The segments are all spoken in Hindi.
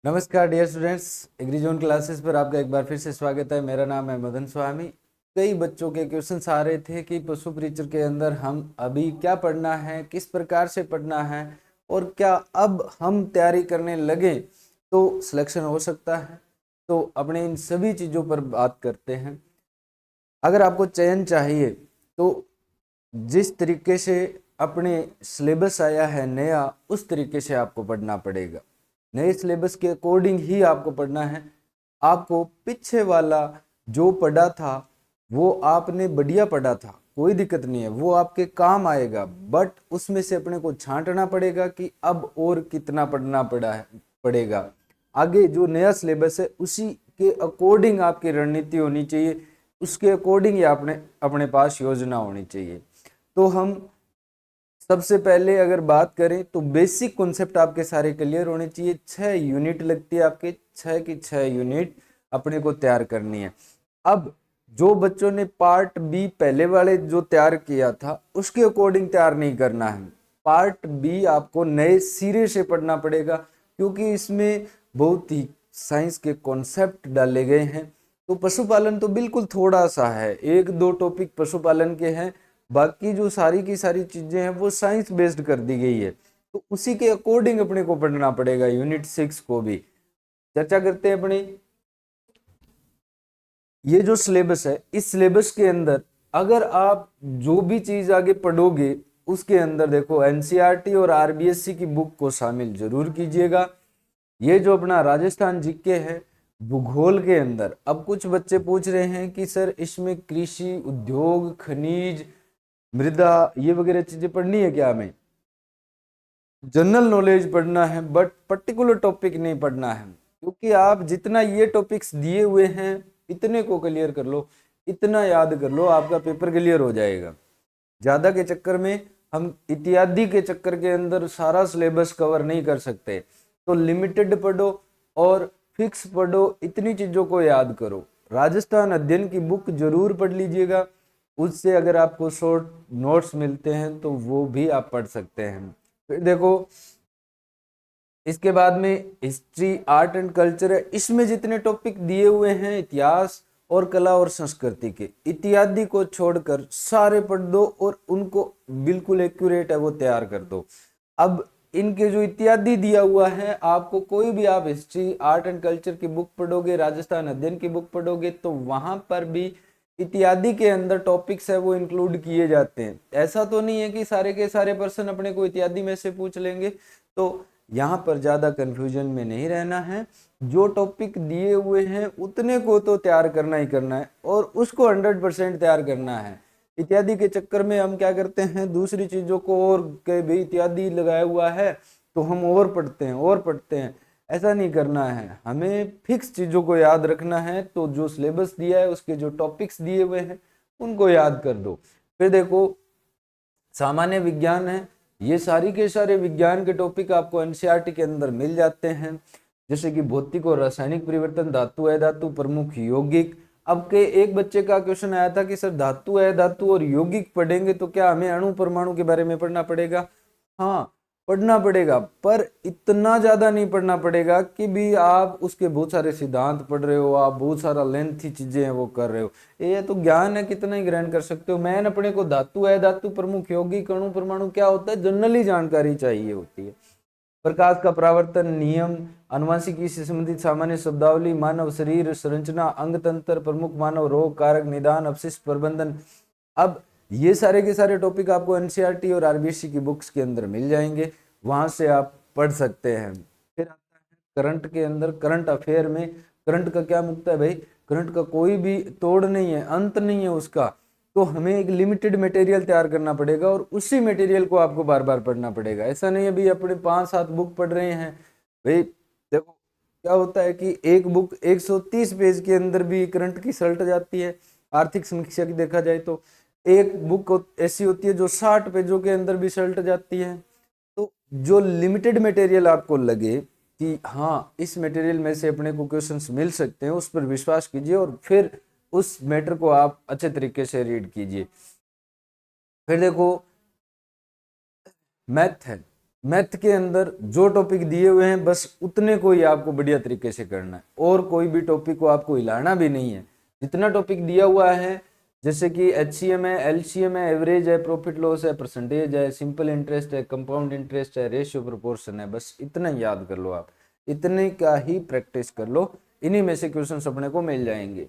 नमस्कार dear students, agri zone classes पर आपका एक बार फिर से स्वागत है। मेरा नाम है मदन स्वामी। कई बच्चों के क्वेश्चंस आ रहे थे कि पशु प्रीचर के अंदर हम अभी क्या पढ़ना है, किस प्रकार से पढ़ना है और क्या अब हम तैयारी करने लगे तो सिलेक्शन हो सकता है। तो अपने इन सभी चीज़ों पर बात करते हैं। अगर आपको चयन चाहिए तो जिस तरीके से अपने सिलेबस आया है नया, उस तरीके से आपको पढ़ना पड़ेगा। नए सिलेबस के अकॉर्डिंग ही आपको पढ़ना है। आपको पीछे वाला जो पढ़ा था वो आपने बढ़िया पढ़ा था, कोई दिक्कत नहीं है, वो आपके काम आएगा। बट उसमें से अपने को छांटना पड़ेगा कि अब और कितना पढ़ना पड़ेगा। आगे जो नया सिलेबस है उसी के अकॉर्डिंग आपकी रणनीति होनी चाहिए, उसके अकॉर्डिंग ही आपने अपने पास योजना होनी चाहिए। तो हम सबसे पहले अगर बात करें तो बेसिक कॉन्सेप्ट आपके सारे क्लियर होने चाहिए। 6 यूनिट लगती है, आपके 6 की 6 यूनिट अपने को तैयार करनी है। अब जो बच्चों ने पार्ट बी पहले वाले जो तैयार किया था उसके अकॉर्डिंग तैयार नहीं करना है। पार्ट बी आपको नए सिरे से पढ़ना पड़ेगा, क्योंकि इसमें बहुत ही साइंस के कॉन्सेप्ट डाले गए हैं। तो पशुपालन तो बिल्कुल थोड़ा सा है, 1-2 टॉपिक पशुपालन के हैं, बाकी जो सारी की सारी चीजें हैं वो साइंस बेस्ड कर दी गई है। तो उसी के अकॉर्डिंग अपने को पढ़ना पड़ेगा। यूनिट 6 को भी चर्चा करते हैं अपनी। ये जो सिलेबस है, इस सिलेबस के अंदर अगर आप जो भी चीज आगे पढ़ोगे उसके अंदर देखो एनसीईआरटी और आरबीएससी की बुक को शामिल जरूर कीजिएगा। ये जो अपना राजस्थान जीके है भूगोल के अंदर, अब कुछ बच्चे पूछ रहे हैं कि सर इसमें कृषि, उद्योग, खनिज, मृदा, ये वगैरह चीजें पढ़नी है क्या? हमें जनरल नॉलेज पढ़ना है बट पर्टिकुलर टॉपिक नहीं पढ़ना है, क्योंकि आप जितना ये टॉपिक्स दिए हुए हैं इतने को क्लियर कर लो, इतना याद कर लो, आपका पेपर क्लियर हो जाएगा। ज्यादा के चक्कर में हम इत्यादि के चक्कर के अंदर सारा सिलेबस कवर नहीं कर सकते। तो लिमिटेड पढ़ो और फिक्स पढ़ो, इतनी चीजों को याद करो। राजस्थान अध्ययन की बुक जरूर पढ़ लीजिएगा, उससे अगर आपको शॉर्ट नोट्स मिलते हैं तो वो भी आप पढ़ सकते हैं। फिर देखो इसके बाद में हिस्ट्री, आर्ट एंड कल्चर है। इसमें जितने टॉपिक दिए हुए हैं इतिहास और कला और संस्कृति के, इत्यादि को छोड़कर सारे पढ़ दो और उनको बिल्कुल एक्यूरेट है वो तैयार कर दो। अब इनके जो इत्यादि दिया हुआ है, आपको कोई भी आप हिस्ट्री, आर्ट एंड कल्चर की बुक पढ़ोगे, राजस्थान अध्ययन की बुक पढ़ोगे तो वहां पर भी इत्यादि के अंदर टॉपिक्स है वो इंक्लूड किए जाते हैं। ऐसा तो नहीं है कि सारे के सारे पर्सन अपने को इत्यादि में से पूछ लेंगे। तो यहाँ पर ज्यादा कंफ्यूजन में नहीं रहना है। जो टॉपिक दिए हुए हैं उतने को तो तैयार करना ही करना है और उसको 100% तैयार करना है। इत्यादि के चक्कर में हम क्या करते हैं, दूसरी चीजों को और के भी इत्यादि लगाया हुआ है तो हम और पढ़ते हैं और पढ़ते हैं। ऐसा नहीं करना है, हमें फिक्स चीजों को याद रखना है। तो जो सिलेबस दिया है उसके जो टॉपिक्स दिए हुए हैं उनको याद कर दो। फिर देखो सामान्य विज्ञान है, ये सारी के सारे विज्ञान के टॉपिक आपको एनसीईआरटी के अंदर मिल जाते हैं, जैसे कि भौतिक और रासायनिक परिवर्तन, धातु अधातु, प्रमुख यौगिक। अब के एक बच्चे का क्वेश्चन आया था कि सर धातु अधातु और यौगिक पढ़ेंगे तो क्या हमें अणु परमाणु के बारे में पढ़ना पड़ेगा? हाँ, पढ़ना पड़ेगा, पर इतना ज्यादा नहीं पढ़ना पड़ेगा कि भी आप उसके बहुत सारे सिद्धांत पढ़ रहे हो, आप बहुत सारा लेंथी चीजें हैं वो कर रहे हो। ये तो ज्ञान है, कितना ही ग्रहण कर सकते हो। मैंने अपने को धातु है, धातु, प्रमुख यौगिक, अणु परमाणु क्या होता है जनरली जानकारी चाहिए होती है। प्रकाश का परावर्तन नियम, अनुवांशिकी से संबंधित सामान्य शब्दावली, मानव शरीर संरचना, अंग तंत्र, प्रमुख मानव रोग कारक, निदान, अपशिष्ट प्रबंधन। अब ये सारे के सारे टॉपिक आपको एनसीईआरटी और आरबीएससी की बुक्स के अंदर मिल जाएंगे, वहां से आप पढ़ सकते हैं। फिर आता है करंट के अंदर, करंट अफेयर में करंट का क्या मुद्दा है भाई? करंट का कोई भी तोड़ नहीं है, अंत नहीं है उसका। तो हमें एक लिमिटेड मटेरियल तैयार करना पड़ेगा और उसी मटेरियल को आपको बार बार पढ़ना पड़ेगा। ऐसा नहीं है भाई अपने 5-7 बुक पढ़ रहे हैं। भाई देखो क्या होता है कि एक बुक 130 पेज के अंदर भी करंट की सल्ट जाती है। आर्थिक समीक्षा की देखा जाए तो एक बुक ऐसी होती है जो 60 पेजों के अंदर भी सल्ट जाती है। तो जो लिमिटेड मटेरियल आपको लगे कि हाँ इस मटेरियल में से अपने को क्वेश्चंस मिल सकते हैं, उस पर विश्वास कीजिए और फिर उस मैटर को आप अच्छे तरीके से रीड कीजिए। फिर देखो मैथ है, मैथ के अंदर जो टॉपिक दिए हुए हैं बस उतने को ही आपको बढ़िया तरीके से करना है, और कोई भी टॉपिक को आपको हिलाना भी नहीं है। जितना टॉपिक दिया हुआ है, जैसे कि HCM है, LCM है, एवरेज है, प्रॉफिट लॉस है, परसेंटेज है, सिंपल इंटरेस्ट है, कंपाउंड इंटरेस्ट है, रेशियो प्रोपोर्शन है, बस इतना ही याद कर लो। आप इतने का ही प्रैक्टिस कर लो, इन्हीं में से क्वेश्चन अपने को मिल जाएंगे।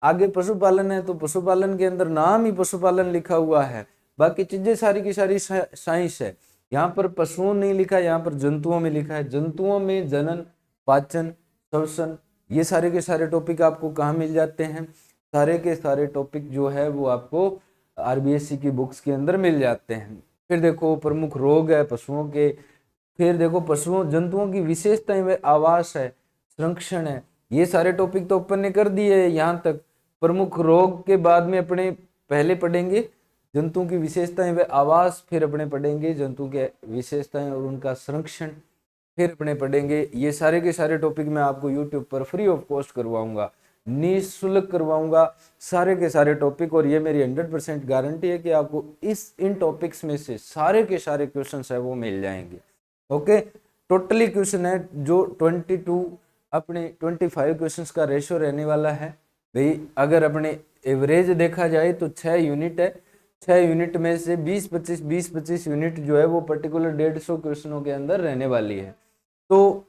आगे पशुपालन है, तो पशुपालन के अंदर नाम ही पशुपालन लिखा हुआ है, बाकी चीजें सारी की सारी साइंस है। यहाँ पर पशुओं नहीं लिखा, यहाँ पर जंतुओं में लिखा है। जंतुओं में जनन, पाचन, श्वसन, ये सारे के सारे टॉपिक आपको कहाँ मिल जाते हैं? सारे के सारे टॉपिक जो है वो आपको RBSC की बुक्स के अंदर मिल जाते हैं। फिर देखो प्रमुख रोग है पशुओं के, फिर देखो पशुओं जंतुओं की विशेषताएं व आवास है, संरक्षण है, ये सारे टॉपिक तो अपन ने कर दिए है यहाँ तक। प्रमुख रोग के बाद में अपने पहले पढ़ेंगे जंतुओं की विशेषताएं व आवास, फिर अपने पढ़ेंगे जंतु के विशेषताएं और उनका संरक्षण, फिर अपने पढ़ेंगे। ये सारे के सारे टॉपिक मैं आपको यूट्यूब पर फ्री ऑफ कॉस्ट करवाऊंगा, निःशुल्क करवाऊंगा सारे के सारे टॉपिक, और ये मेरी 100% गारंटी है कि आपको इन टॉपिक्स में से सारे के सारे क्वेश्चन है वो मिल जाएंगे। ओके, टोटली क्वेश्चन है जो 22 अपने 25 क्वेश्चंस का रेशियो रहने वाला है भाई। अगर अपने एवरेज देखा जाए तो 6 यूनिट है, 6 यूनिट में से 20-25 यूनिट जो है वो पर्टिकुलर 150 क्वेश्चनों के अंदर रहने वाली है। तो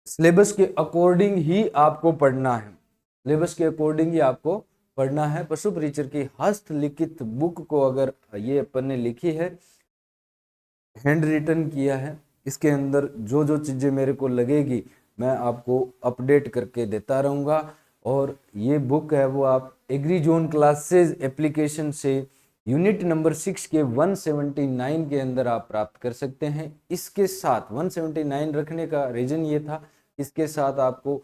सिलेबस के अकॉर्डिंग ही आपको पढ़ना है, सिलेबस के अकॉर्डिंग ही आपको पढ़ना है। पशु परिचर की हस्तलिखित बुक को अगर ये अपन ने लिखी है, हैंड रिटन किया है, इसके अंदर जो जो चीज़ें मेरे को लगेगी मैं आपको अपडेट करके देता रहूँगा। और ये बुक है वो आप एग्रीजोन क्लासेस एप्लीकेशन से यूनिट नंबर 6 के 179 के अंदर आप प्राप्त कर सकते हैं। इसके साथ 179 रखने का रीजन ये था, इसके साथ आपको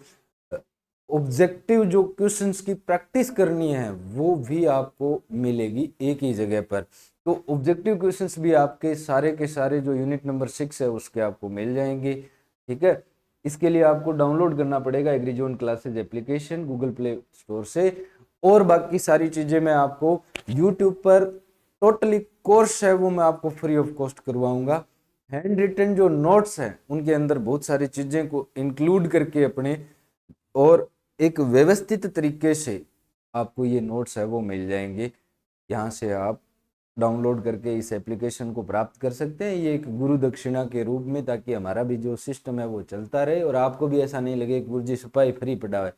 ऑब्जेक्टिव जो क्वेश्चंस की प्रैक्टिस करनी है वो भी आपको मिलेगी एक ही जगह पर। तो ऑब्जेक्टिव क्वेश्चंस भी आपके सारे के सारे जो यूनिट नंबर 6 है उसके आपको मिल जाएंगे। ठीक है, इसके लिए आपको डाउनलोड करना पड़ेगा Agrizone classes application Google Play Store से, और बाकी सारी चीजें मैं आपको यूट्यूब पर टोटली कोर्स है वो मैं आपको फ्री ऑफ कॉस्ट करवाऊंगा। हैंड रिटन जो नोट्स हैं उनके अंदर बहुत सारी चीजें को इंक्लूड करके अपने और एक व्यवस्थित तरीके से आपको ये नोट्स है वो मिल जाएंगे। यहाँ से आप डाउनलोड करके इस एप्लीकेशन को प्राप्त कर सकते हैं, ये एक गुरु दक्षिणा के रूप में, ताकि हमारा भी जो सिस्टम है वो चलता रहे और आपको भी ऐसा नहीं लगे कि गुरु जी सिपाही फ्री पढ़ावे।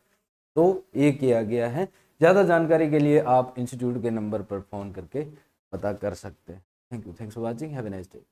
तो ये किया गया है। ज़्यादा जानकारी के लिए आप इंस्टीट्यूट के नंबर पर फ़ोन करके पता कर सकते हैं। Thank you, thanks for watching, have a nice day.